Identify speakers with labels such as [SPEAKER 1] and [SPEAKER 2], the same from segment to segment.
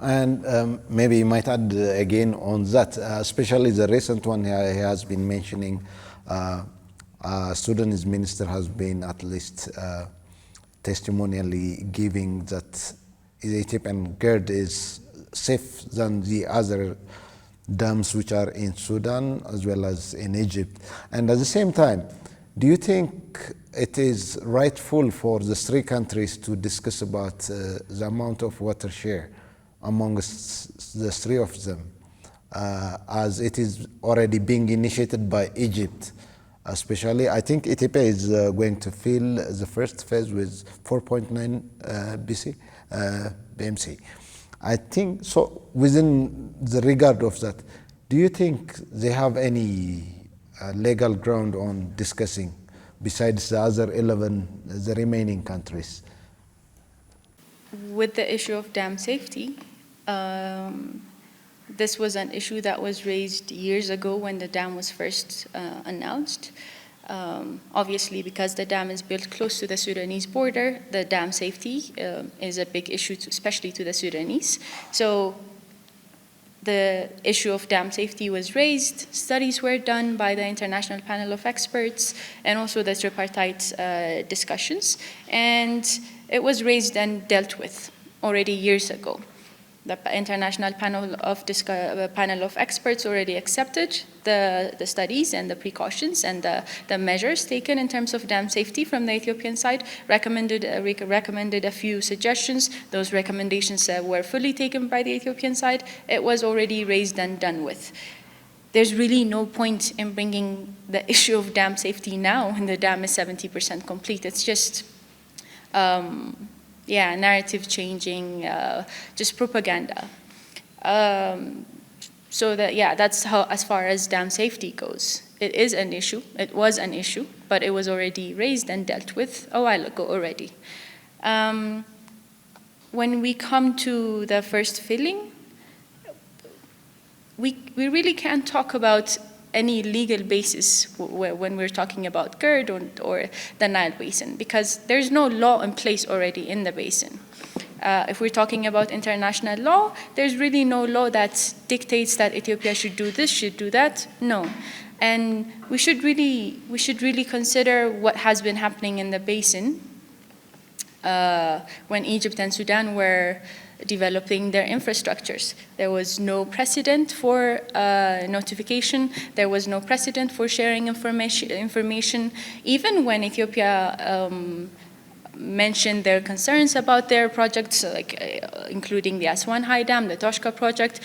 [SPEAKER 1] And maybe you might add again on that, especially the recent one he has been mentioning. Sudanese minister has been at least testimonially giving that the Ethiopian GERD is safe than the other dams which are in Sudan as well as in Egypt. And at the same time, do you think it is rightful for the three countries to discuss about the amount of water share amongst the three of them, as it is already being initiated by Egypt? Especially, I think Ethiopia is going to fill the first phase with 4.9 BMC. I think so. Within the regard of that, do you think they have any legal ground on discussing besides the other 11, the remaining countries?
[SPEAKER 2] With the issue of dam safety, this was an issue that was raised years ago when the dam was first announced. Obviously, because the dam is built close to the Sudanese border, the dam safety is a big issue, especially to the Sudanese. So the issue of dam safety was raised, studies were done by the International Panel of Experts, and also the tripartite discussions, and it was raised and dealt with already years ago. The International Panel of Experts already accepted the studies and the precautions and the measures taken in terms of dam safety from the Ethiopian side, recommended a few suggestions. Those recommendations were fully taken by the Ethiopian side. It was already raised and done with. There's really no point in bringing the issue of dam safety now when the dam is 70% complete. It's just narrative changing, just propaganda. So that's how, as far as dam safety goes. It is an issue, it was an issue, but it was already raised and dealt with a while ago already. When we come to the first filling, we really can't talk about any legal basis when we're talking about GERD or the Nile Basin, because there's no law in place already in the basin. If we're talking about international law, there's really no law that dictates that Ethiopia should do this, should do that. No. And we should really consider what has been happening in the basin when Egypt and Sudan were developing their infrastructures. There was no precedent for notification. There was no precedent for sharing information. Even when Ethiopia mentioned their concerns about their projects, including the Aswan High Dam, the Toshka project,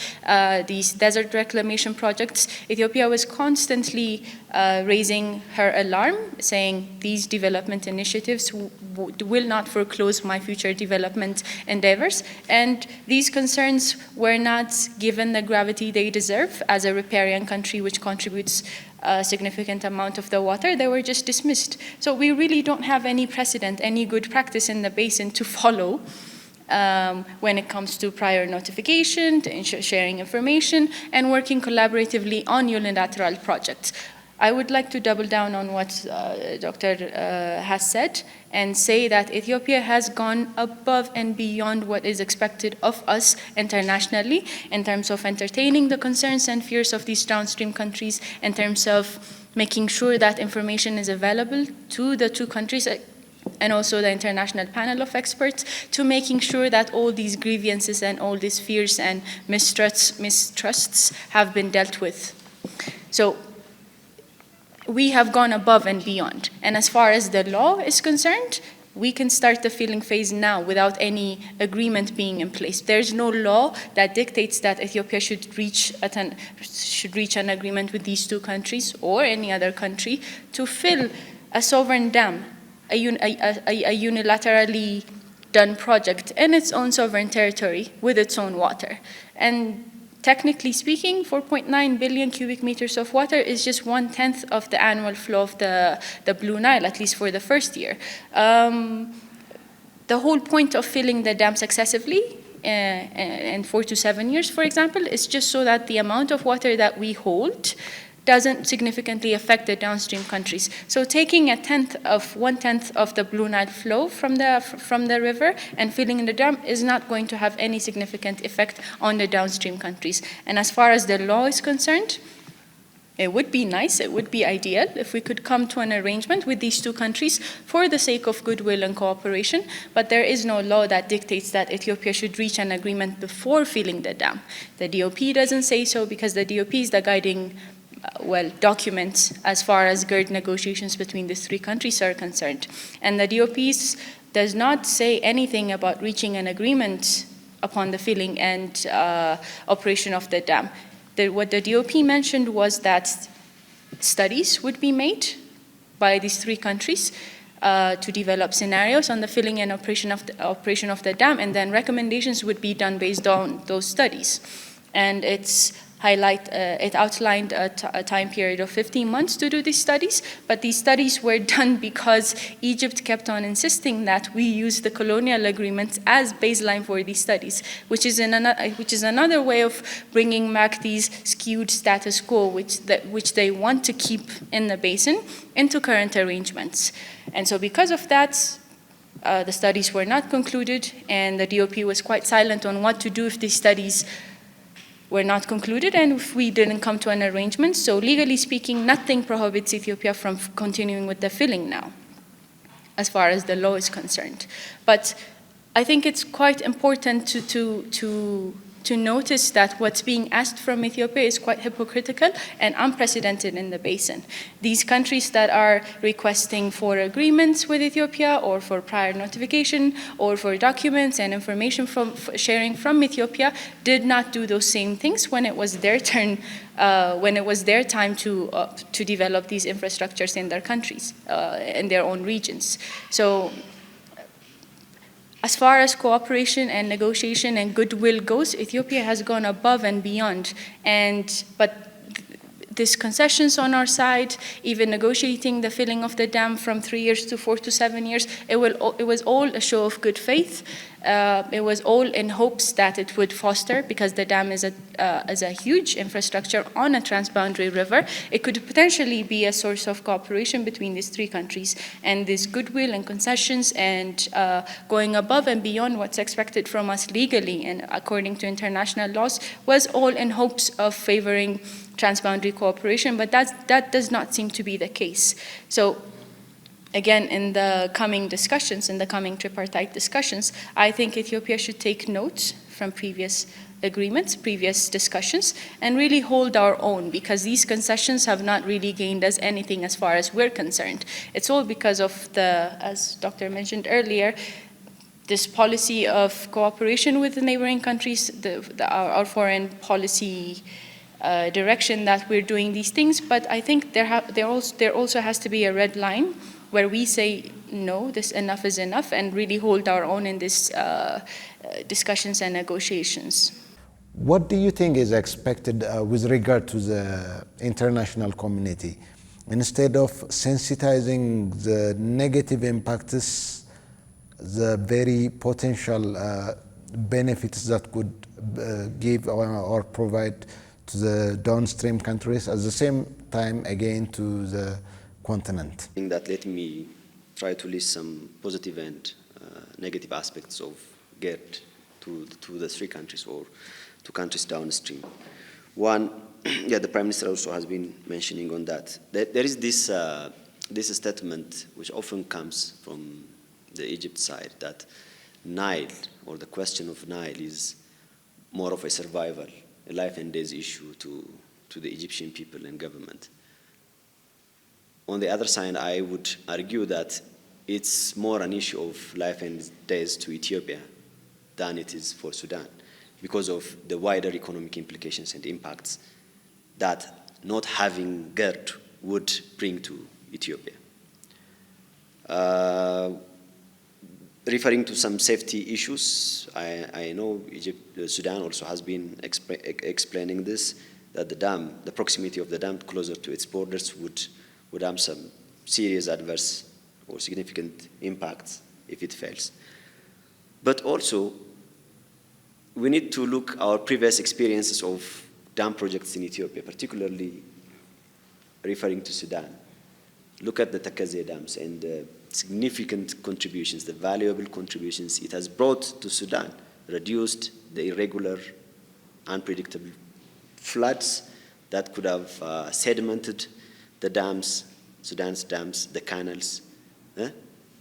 [SPEAKER 2] these desert reclamation projects, Ethiopia was constantly raising her alarm, saying these development initiatives will not foreclose my future development endeavors. And these concerns were not given the gravity they deserve as a riparian country which contributes a significant amount of the water. They were just dismissed. So we really don't have any precedent, any good practice in the basin to follow when it comes to prior notification, to sharing information, and working collaboratively on unilateral projects. I would like to double down on what Dr. has said and say that Ethiopia has gone above and beyond what is expected of us internationally in terms of entertaining the concerns and fears of these downstream countries, in terms of making sure that information is available to the two countries and also the International Panel of Experts, to making sure that all these grievances and all these fears and mistrusts have been dealt with. So we have gone above and beyond. And as far as the law is concerned, we can start the filling phase now without any agreement being in place. There's no law that dictates that Ethiopia should reach an agreement with these two countries or any other country to fill a sovereign dam, a unilaterally done project in its own sovereign territory with its own water. And technically speaking, 4.9 billion cubic meters of water is just 1/10 of the annual flow of the Blue Nile, at least for the first year. The whole point of filling the dam successively in 4 to 7 years, for example, is just so that the amount of water that we hold doesn't significantly affect the downstream countries. So taking 1/10 of the Blue Nile flow from the river and filling in the dam is not going to have any significant effect on the downstream countries. And as far as the law is concerned, it would be nice, it would be ideal if we could come to an arrangement with these two countries for the sake of goodwill and cooperation, but there is no law that dictates that Ethiopia should reach an agreement before filling the dam. The DOP doesn't say so because the DOP is the guiding document as far as GERD negotiations between these three countries are concerned. And the DOP does not say anything about reaching an agreement upon the filling and operation of the dam. What the DOP mentioned was that studies would be made by these three countries to develop scenarios on the filling and operation of the dam, and then recommendations would be done based on those studies. And it outlined a time period of 15 months to do these studies, but these studies were done because Egypt kept on insisting that we use the colonial agreements as baseline for these studies, which is another way of bringing back these skewed status quo, which they want to keep in the basin, into current arrangements. And so because of that, the studies were not concluded, and the DOP was quite silent on what to do if these studies were not concluded and if we didn't come to an arrangement. So legally speaking, nothing prohibits Ethiopia from continuing with the filling now, as far as the law is concerned. But I think it's quite important to notice that what's being asked from Ethiopia is quite hypocritical and unprecedented in the basin. These countries that are requesting for agreements with Ethiopia or for prior notification or for documents and information sharing from Ethiopia did not do those same things when it was their turn, when it was their time to develop these infrastructures in their countries, in their own regions. So as far as cooperation and negotiation and goodwill goes, Ethiopia has gone above and beyond. But these concessions on our side, even negotiating the filling of the dam from 3 years to 4 to 7 years, it was all a show of good faith. It was all in hopes that it would foster, because the dam is a huge infrastructure on a transboundary river. It could potentially be a source of cooperation between these three countries. And this goodwill and concessions and going above and beyond what's expected from us legally and according to international laws was all in hopes of favoring transboundary cooperation, but that does not seem to be the case. So again, in the coming discussions, in the coming tripartite discussions, I think Ethiopia should take note from previous agreements, previous discussions, and really hold our own, because these concessions have not really gained us anything as far as we're concerned. It's all because of as Dr. mentioned earlier, this policy of cooperation with the neighboring countries, our foreign policy direction that we're doing these things. But I think there also has to be a red line where we say, no, this enough is enough, and really hold our own in these discussions and negotiations.
[SPEAKER 1] What do you think is expected with regard to the international community? Instead of sensitizing the negative impacts, the very potential benefits that could give or provide to the downstream countries, at the same time, again, to the continent.
[SPEAKER 3] I think that let me try to list some positive and negative aspects of GERD to the three countries or to countries downstream. One, the Prime Minister also has been mentioning on that. There is this statement which often comes from the Egypt side, that Nile, or the question of Nile, is more of a survival, a life and death issue to the Egyptian people and government. On the other side, I would argue that it's more an issue of life and death to Ethiopia than it is for Sudan, because of the wider economic implications and impacts that not having GERD would bring to Ethiopia. Referring to some safety issues, I know Sudan also has been explaining this, that the proximity of the dam closer to its borders would have some serious adverse or significant impacts if it fails. But also, we need to look our previous experiences of dam projects in Ethiopia, particularly referring to Sudan. Look at the Takaze dams and the significant contributions, the valuable contributions it has brought to Sudan, reduced the irregular, unpredictable floods that could have sedimented the dams, Sudan's dams, the canals.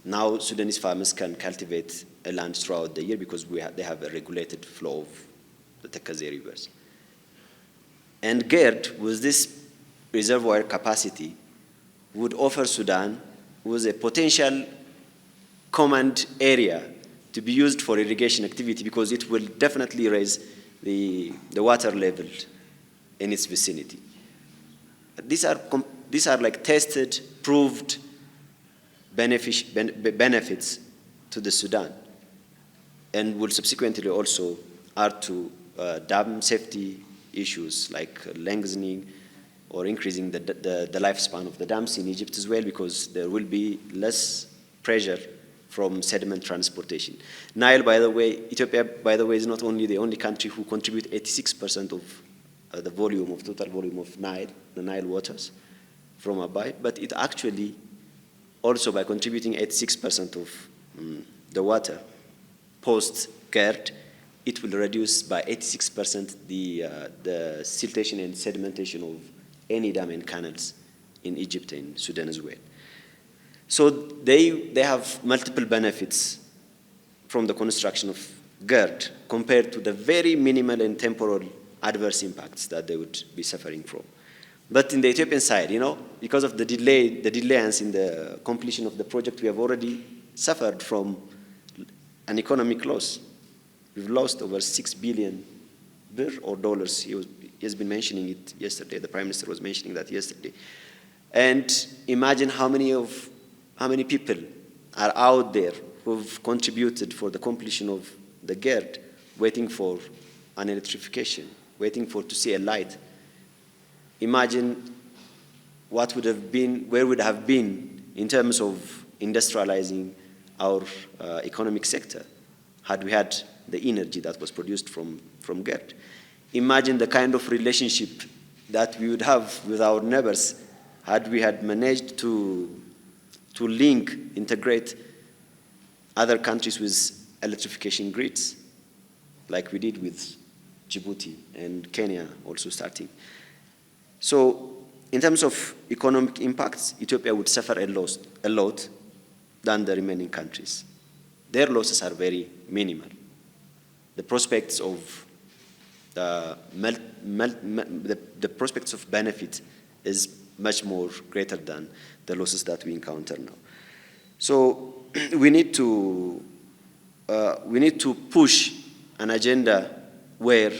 [SPEAKER 3] Now Sudanese farmers can cultivate a land throughout the year because they have a regulated flow of the Takaze rivers. And GERD, with this reservoir capacity, would offer Sudan with a potential command area to be used for irrigation activity because it will definitely raise the water level in its vicinity. These are like tested, proved benefits to the Sudan, and will subsequently also add to dam safety issues like lengthening or increasing the lifespan of the dams in Egypt as well, because there will be less pressure from sediment transportation. Nile, by the way, Ethiopia, by the way, is not only the only country who contribute 86% of the volume, of total volume of Nile, the Nile waters from Abai, but it actually also by contributing 86% of the water post-GERD, it will reduce by 86% the siltation and sedimentation of any dam and canals in Egypt and Sudan as well. So they have multiple benefits from the construction of GERD compared to the very minimal and temporal adverse impacts that they would be suffering from. But in the Ethiopian side, because of the delays in the completion of the project, we have already suffered from an economic loss. We've lost over 6 billion birr or dollars. He has been mentioning it yesterday. The Prime Minister was mentioning that yesterday. And imagine how many people are out there who've contributed for the completion of the GERD, waiting for an electrification, waiting to see a light. Imagine what would have been, where would have been in terms of industrializing our economic sector had we had the energy that was produced from GERD. Imagine the kind of relationship that we would have with our neighbors had we had managed to integrate other countries with electrification grids, like we did with Djibouti and Kenya also starting. So in terms of economic impacts, Ethiopia would suffer a lot than the remaining countries. Their losses are very minimal. The prospects of the prospects of benefit is much more greater than the losses that we encounter now. So we need to push an agenda where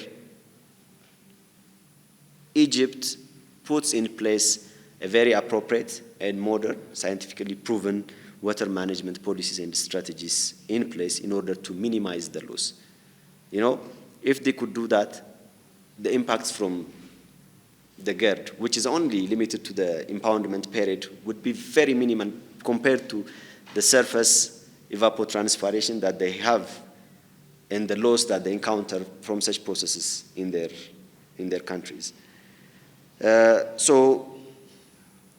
[SPEAKER 3] Egypt puts in place a very appropriate and modern, scientifically proven water management policies and strategies in place in order to minimize the loss. If they could do that, the impacts from the GERD, which is only limited to the impoundment period, would be very minimal compared to the surface evapotranspiration that they have and the loss that they encounter from such processes in their countries. So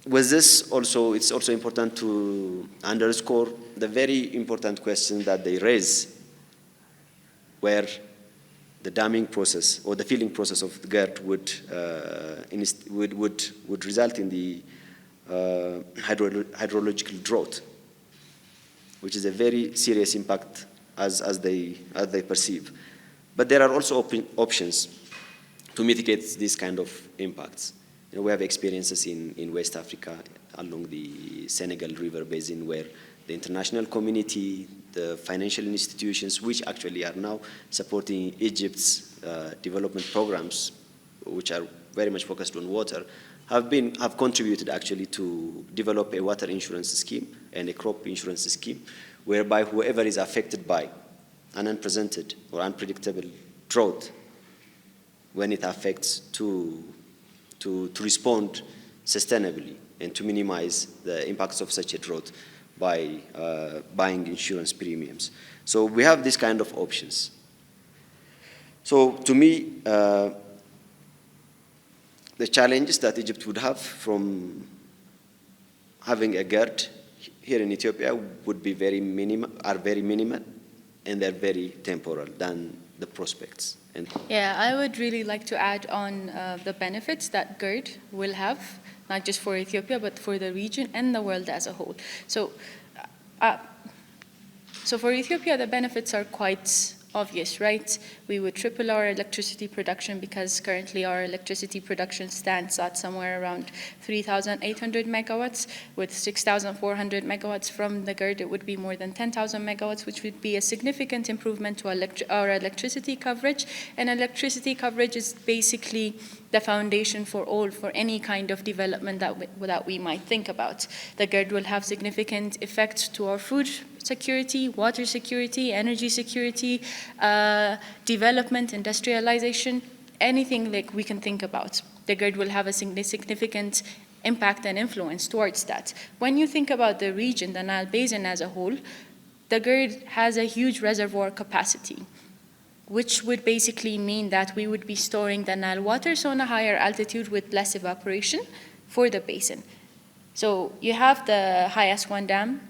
[SPEAKER 3] with this also, it's also important to underscore the very important question that they raise, where the damming process or the filling process of the GERD would result in the hydrological drought, which is a very serious impact as they perceive. But there are also options to mitigate these kind of impacts. We have experiences in West Africa along the Senegal River Basin where the international community, the financial institutions, which actually are now supporting Egypt's development programs, which are very much focused on water, have contributed actually to develop a water insurance scheme and a crop insurance scheme, whereby whoever is affected by an unprecedented or unpredictable drought, when it affects to respond sustainably and to minimize the impacts of such a drought by buying insurance premiums. So we have this kind of options. So to me, the challenges that Egypt would have from having a GERD here in Ethiopia would be very minimal, and they're very temporal than the prospects. And
[SPEAKER 2] yeah, I would really like to add on the benefits that GERD will have, not just for Ethiopia, but for the region and the world as a whole. So for Ethiopia, the benefits are quite obvious, right? We would triple our electricity production because currently our electricity production stands at somewhere around 3,800 megawatts. With 6,400 megawatts from the GERD, it would be more than 10,000 megawatts, which would be a significant improvement to our electricity coverage. And electricity coverage is basically the foundation for any kind of development that we might think about. The GERD will have significant effects to our food security, water security, energy security, development, industrialization, anything like we can think about. The GERD will have a significant impact and influence towards that. When you think about the region, the Nile Basin as a whole, the GERD has a huge reservoir capacity, which would basically mean that we would be storing the Nile waters on a higher altitude with less evaporation for the basin. So you have the High Aswan Dam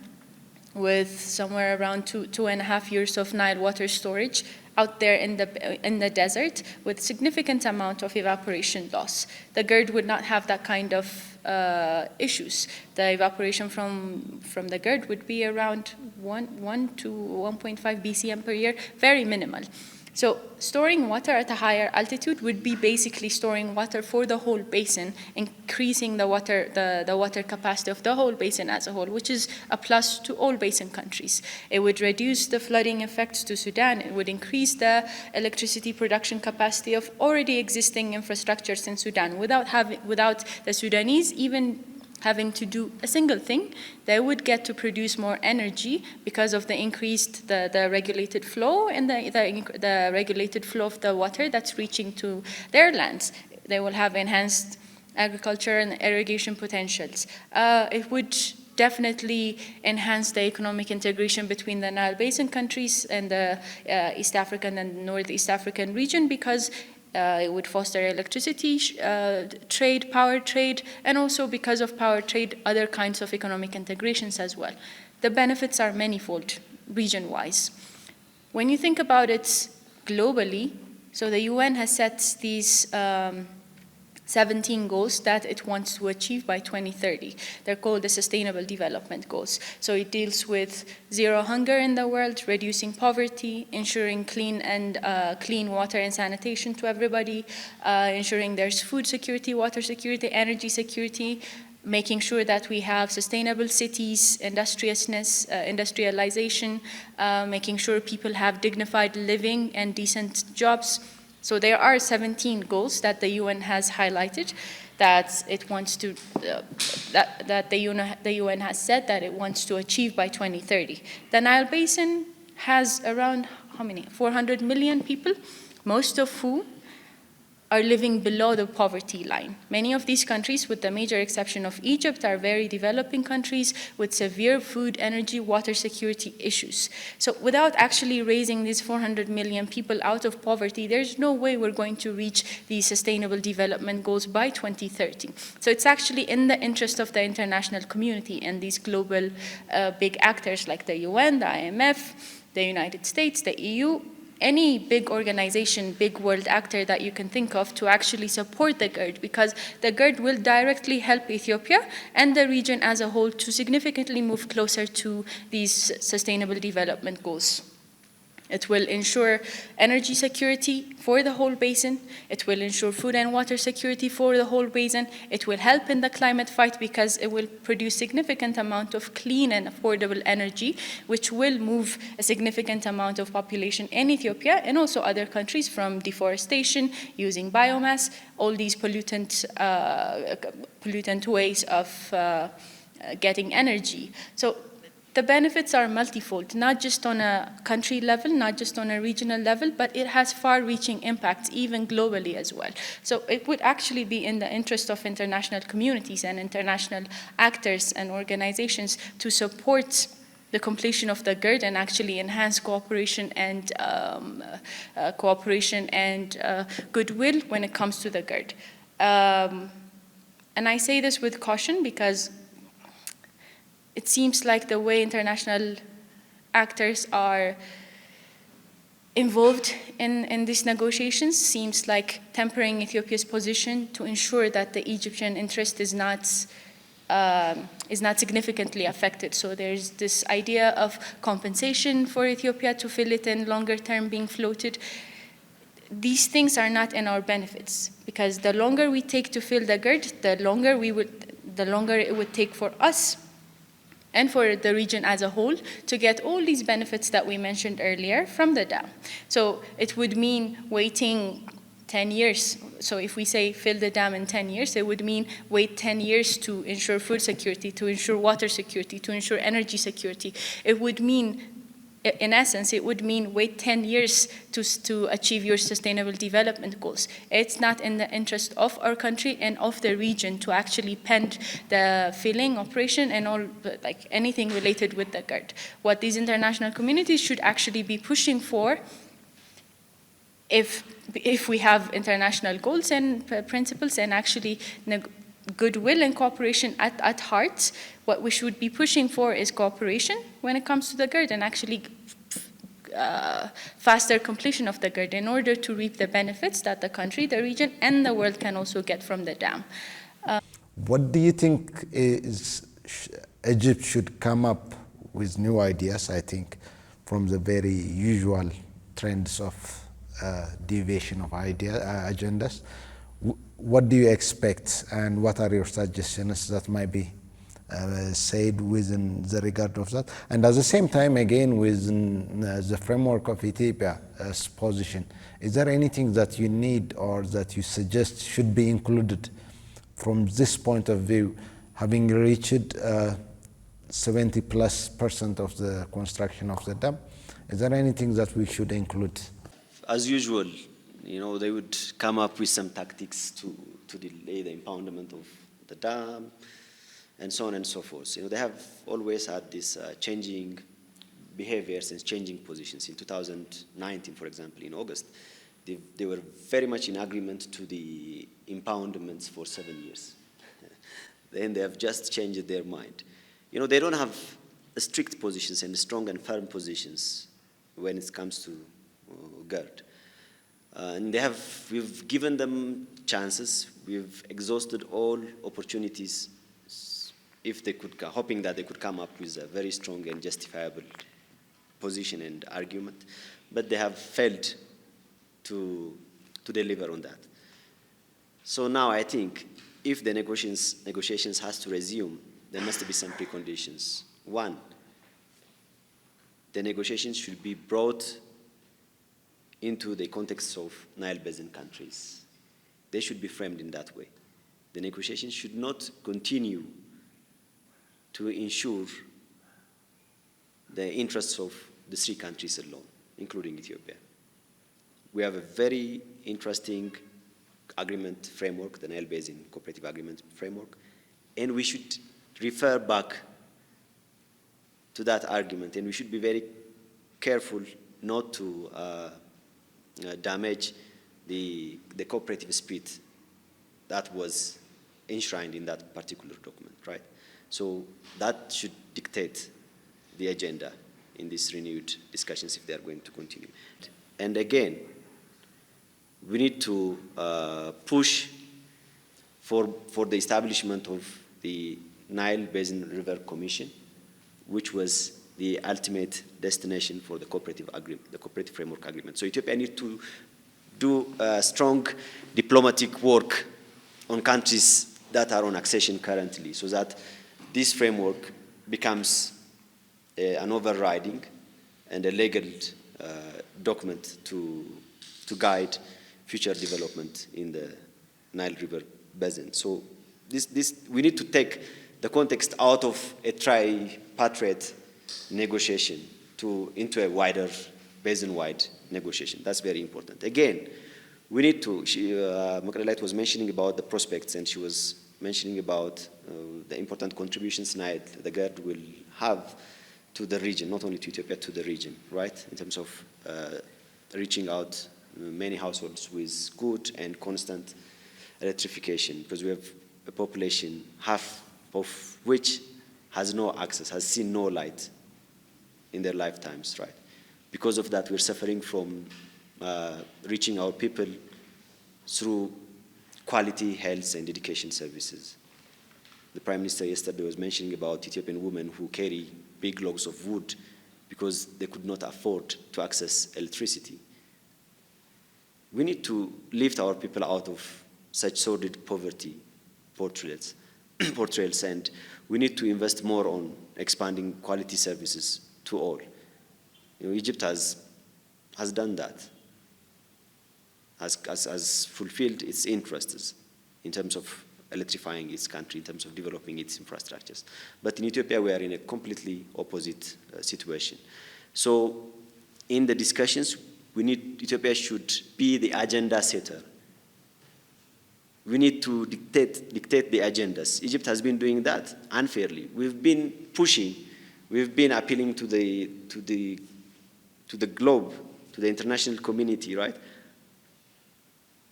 [SPEAKER 2] with somewhere around 2.5 years of Nile water storage out there in the desert with significant amount of evaporation loss. The GERD would not have that kind of issues. The evaporation from the GERD would be around 1 to 1.5 BCM per year, very minimal. So storing water at a higher altitude would be basically storing water for the whole basin, increasing the water capacity of the whole basin as a whole, which is a plus to all basin countries. It would reduce the flooding effects to Sudan. It would increase the electricity production capacity of already existing infrastructures in Sudan without the Sudanese even having to do a single thing. They would get to produce more energy because of the increased the regulated flow and the regulated flow of the water that's reaching to their lands. They will have enhanced agriculture and irrigation potentials. It would definitely enhance the economic integration between the Nile Basin countries and the East African and Northeast African region because it would foster electricity trade, power trade, and also because of power trade, other kinds of economic integrations as well. The benefits are manifold, region-wise. When you think about it globally, so the UN has set these 17 goals that it wants to achieve by 2030. They're called the Sustainable Development Goals. So it deals with zero hunger in the world, reducing poverty, ensuring clean water and sanitation to everybody, ensuring there's food security, water security, energy security, making sure that we have sustainable cities, industrialization, making sure people have dignified living and decent jobs. So there are 17 goals that the UN has highlighted that it wants to, that the UN has said that it wants to achieve by 2030. The Nile Basin has around, 400 million people, most of whom are living below the poverty line. Many of these countries, with the major exception of Egypt, are very developing countries with severe food, energy, water security issues. So without actually raising these 400 million people out of poverty, there's no way we're going to reach these sustainable development goals by 2030. So it's actually in the interest of the international community and these global big actors like the UN, the IMF, the United States, the EU, any big organization, big world actor that you can think of to actually support the GERD, because the GERD will directly help Ethiopia and the region as a whole to significantly move closer to these sustainable development goals. It will ensure energy security for the whole basin. It will ensure food and water security for the whole basin. It will help in the climate fight because it will produce significant amount of clean and affordable energy, which will move a significant amount of population in Ethiopia and also other countries from deforestation, using biomass, all these pollutant ways of getting energy. So the benefits are multifold, not just on a country level, not just on a regional level, but it has far-reaching impacts, even globally as well. So it would actually be in the interest of international communities and international actors and organizations to support the completion of the GERD and actually enhance cooperation and goodwill when it comes to the GERD. And I say this with caution because it seems like the way international actors are involved in these negotiations seems like tempering Ethiopia's position to ensure that the Egyptian interest is not significantly affected. So there's this idea of compensation for Ethiopia to fill it in longer term being floated. These things are not in our benefits because the longer we take to fill the GERD, the longer it would take for us and for the region as a whole to get all these benefits that we mentioned earlier from the dam. So it would mean waiting 10 years. So if we say fill the dam in 10 years, it would mean wait 10 years to ensure food security, to ensure water security, to ensure energy security. It would mean, in essence, it would mean wait 10 years to achieve your sustainable development goals. It's not in the interest of our country and of the region to actually pend the filling operation and all, like anything related with the GERD. What these international communities should actually be pushing for, if we have international goals and principles and actually goodwill and cooperation at heart, what we should be pushing for is cooperation when it comes to the GERD and actually faster completion of the GERD in order to reap the benefits that the country, the region, and the world can also get from the dam.
[SPEAKER 1] What do you think Egypt should come up with new ideas, I think, from the very usual trends of deviation of agendas? What do you expect, and what are your suggestions that might be said within the regard of that? And at the same time, again, within the framework of Ethiopia's position, is there anything that you need or that you suggest should be included from this point of view, having reached 70+% of the construction of the dam? Is there anything that we should include?
[SPEAKER 3] As usual, they would come up with some tactics to delay the impoundment of the dam, and so on and so forth. They have always had this changing behaviors and changing positions. In 2019, for example, in August, they were very much in agreement to the impoundments for 7 years. Then they have just changed their mind. They don't have strict positions and strong and firm positions when it comes to GERD. And we've given them chances. We've exhausted all opportunities if they could, hoping that they could come up with a very strong and justifiable position and argument. But they have failed to deliver on that. So now I think if the negotiations has to resume, there must be some preconditions. One, the negotiations should be brought into the context of Nile Basin countries. They should be framed in that way. The negotiations should not continue to ensure the interests of the three countries alone, including Ethiopia. We have a very interesting agreement framework, the Nile Basin Cooperative Agreement Framework, and we should refer back to that argument, and we should be very careful not to damage the cooperative spirit that was enshrined in that particular document, right? So that should dictate the agenda in these renewed discussions if they are going to continue. And again, we need to push for the establishment of the Nile Basin River Commission, which was the ultimate destination for the cooperative agreement, the cooperative framework agreement. So Ethiopia needs to do strong diplomatic work on countries that are on accession currently, so that this framework becomes an overriding and a legal document to guide future development in the Nile River Basin. So we need to take the context out of a tripartite negotiation into a wider basin-wide negotiation. That's very important. Again, we need to, Mokrelit was mentioning about the prospects, and she was mentioning about the important contributions the GERD will have to the region, not only to Ethiopia, to the region, right? In terms of reaching out many households with good and constant electrification, because we have a population, half of which has no access, has seen no light in their lifetimes, right? Because of that, we're suffering from reaching our people through quality health and education services. The Prime Minister yesterday was mentioning about Ethiopian women who carry big logs of wood because they could not afford to access electricity. We need to lift our people out of such sordid poverty portrayals, and we need to invest more on expanding quality services to all. You know, Egypt has done that, has fulfilled its interests in terms of electrifying its country, in terms of developing its infrastructures. But in Ethiopia, we are in a completely opposite situation. So in the discussions, Ethiopia should be the agenda setter. We need to dictate the agendas. Egypt has been doing that unfairly. We've been pushing, we've been appealing to the globe, to the international community, right,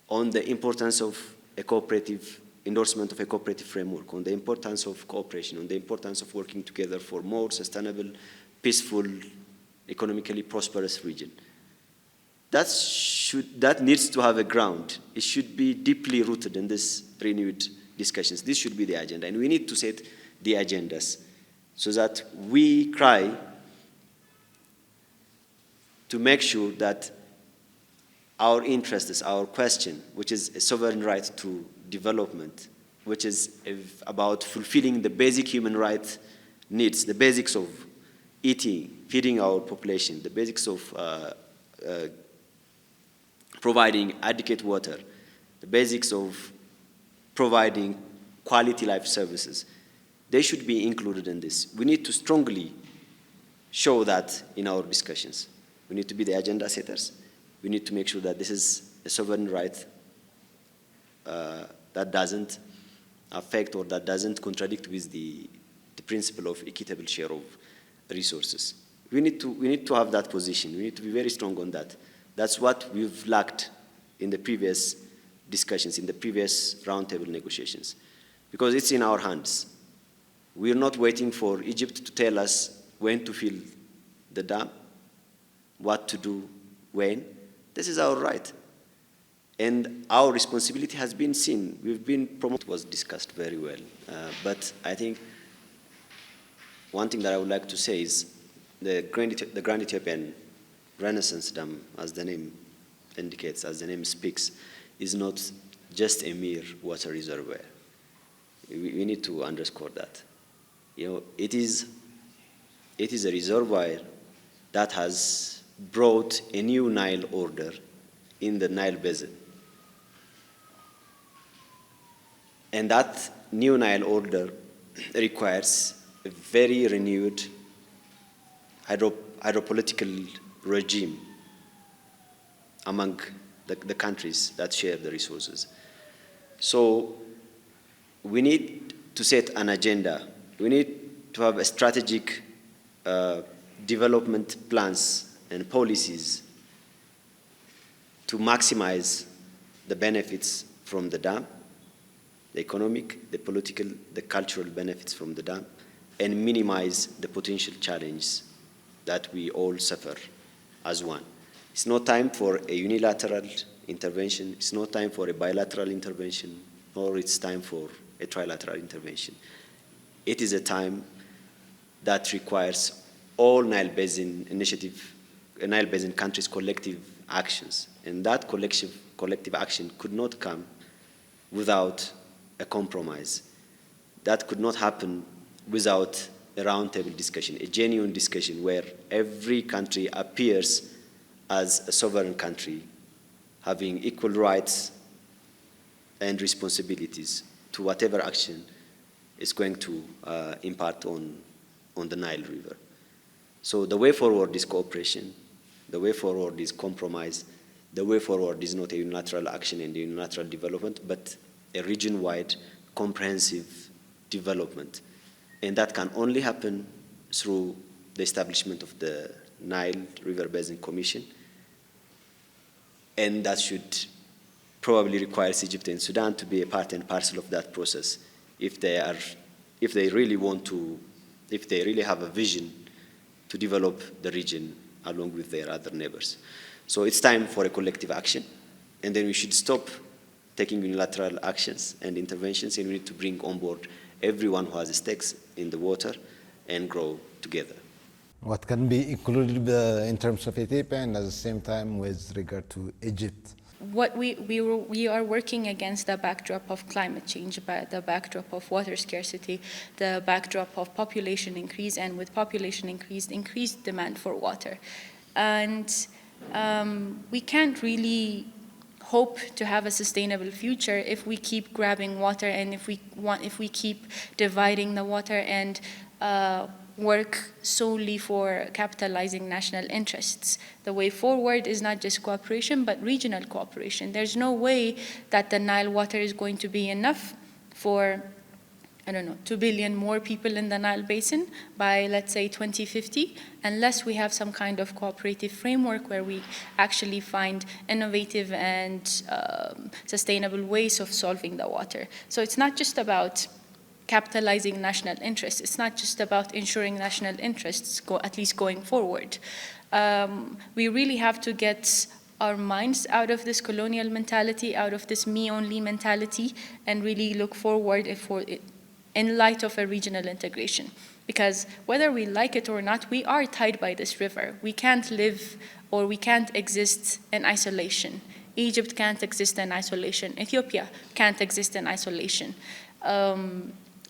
[SPEAKER 3] on the importance of a cooperative endorsement of a cooperative framework, on the importance of cooperation, on the importance of working together for more sustainable, peaceful, economically prosperous region. That needs to have a ground. It should be deeply rooted in this renewed discussions. This should be the agenda, and we need to set the agendas so that we try to make sure that our interests, our question, which is a sovereign right to development, which is about fulfilling the basic human right needs, the basics of eating, feeding our population, the basics of providing adequate water, the basics of providing quality life services, they should be included in this. We need to strongly show that in our discussions. We need to be the agenda setters. We need to make sure that this is a sovereign right that doesn't affect or that doesn't contradict with the principle of equitable share of resources. We need to have that position. We need to be very strong on that. That's what we've lacked in the previous discussions, in the previous roundtable negotiations, because it's in our hands. We're not waiting for Egypt to tell us when to fill the dam, what to do, when. This is our right. And our responsibility has been seen. We've been promoted, was discussed very well. But I think one thing that I would like to say is the Grand Ethiopian Renaissance Dam, as the name indicates, as the name speaks, is not just a mere water reservoir. We need to underscore that. You know, it is a reservoir that has brought a new Nile order in the Nile Basin. And that new Nile order requires a very renewed hydropolitical regime among the countries that share the resources. So we need to set an agenda. We need to have a strategic development plans and policies to maximize the benefits from the dam, the economic, the political, the cultural benefits from the dam, and minimize the potential challenges that we all suffer as one. It's not time for a unilateral intervention. It's not time for a bilateral intervention, nor it's time for a trilateral intervention. It is a time that requires all Nile Basin countries' collective actions. And that collective action could not come without a compromise. That could not happen without a roundtable discussion, a genuine discussion where every country appears as a sovereign country having equal rights and responsibilities to whatever action is going to impact on the Nile River. So the way forward is cooperation, the way forward is compromise, the way forward is not a unilateral action and unilateral development, but a region-wide comprehensive development. And that can only happen through the establishment of the Nile River Basin Commission, and that should probably require Egypt and Sudan to be a part and parcel of that process if they really have a vision to develop the region along with their other neighbors. So it's time for a collective action, and then we should stop taking unilateral actions and interventions, and we need to bring on board everyone who has stakes in the water and grow together.
[SPEAKER 1] What can be included in terms of Ethiopia and at the same time with regard to Egypt?
[SPEAKER 2] What we are working against the backdrop of climate change, the backdrop of water scarcity, the backdrop of population increase, and with population increase, increased demand for water. And we can't really hope to have a sustainable future if we keep grabbing water and if we keep dividing the water and work solely for capitalizing national interests. The way forward is not just cooperation, but regional cooperation. There's no way that the Nile water is going to be enough for, 2 billion more people in the Nile Basin by, let's say, 2050, unless we have some kind of cooperative framework where we actually find innovative and sustainable ways of solving the water. So it's not just about capitalizing national interests. It's not just about ensuring national interests, at least going forward. We really have to get our minds out of this colonial mentality, out of this me-only mentality, and really look forward in light of a regional integration. Because whether we like it or not, we are tied by this river. We can't live or we can't exist in isolation. Egypt can't exist in isolation. Ethiopia can't exist in isolation.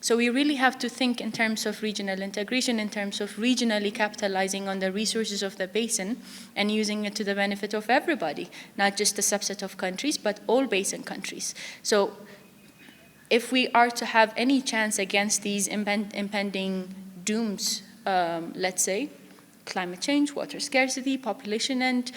[SPEAKER 2] So we really have to think in terms of regional integration, in terms of regionally capitalizing on the resources of the basin and using it to the benefit of everybody, not just a subset of countries, but all basin countries. So if we are to have any chance against these impending dooms, let's say, climate change, water scarcity, population and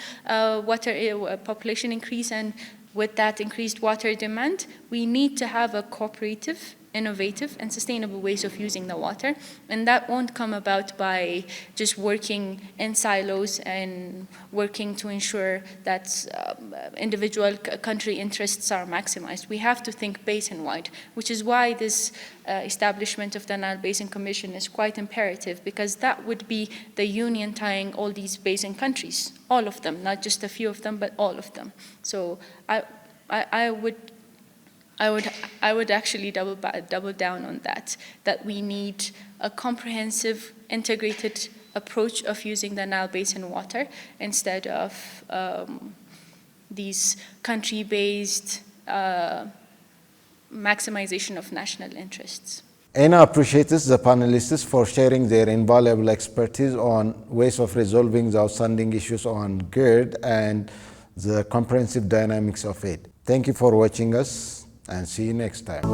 [SPEAKER 2] population increase, and with that increased water demand, we need to have a cooperative, innovative, and sustainable ways of using the water. And that won't come about by just working in silos and working to ensure that individual country interests are maximized. We have to think basin-wide, which is why this establishment of the Nile Basin Commission is quite imperative, because that would be the union tying all these basin countries, all of them, not just a few of them, but all of them. So I would actually double down on that we need a comprehensive, integrated approach of using the Nile Basin water instead of these country-based maximization of national interests.
[SPEAKER 1] And I appreciate the panelists for sharing their invaluable expertise on ways of resolving the outstanding issues on GERD and the comprehensive dynamics of it. Thank you for watching us, and see you next time.